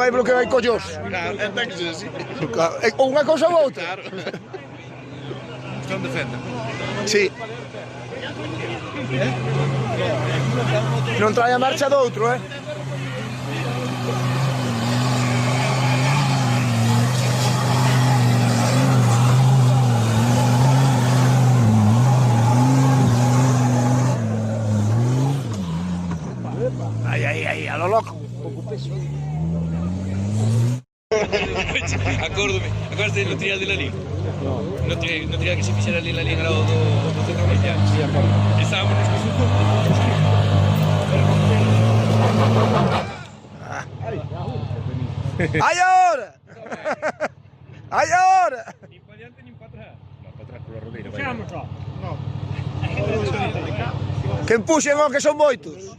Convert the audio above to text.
non hai bloqueo hai collos. Claro, é que ser así. Ou unha cousa ou outra. Claro. Están defenda. Sí. Non trae a marcha do outro, Aí, a lo loco. Acordaste no trial de la liga. No trial que se fixera ali la liga do centro comercial. Estábamos nos ¡Ay ahora! ¡Ay ahora! Ni para adelante ni para atrás. No, para atrás por la rodeira. Que empuxen o que son moitos.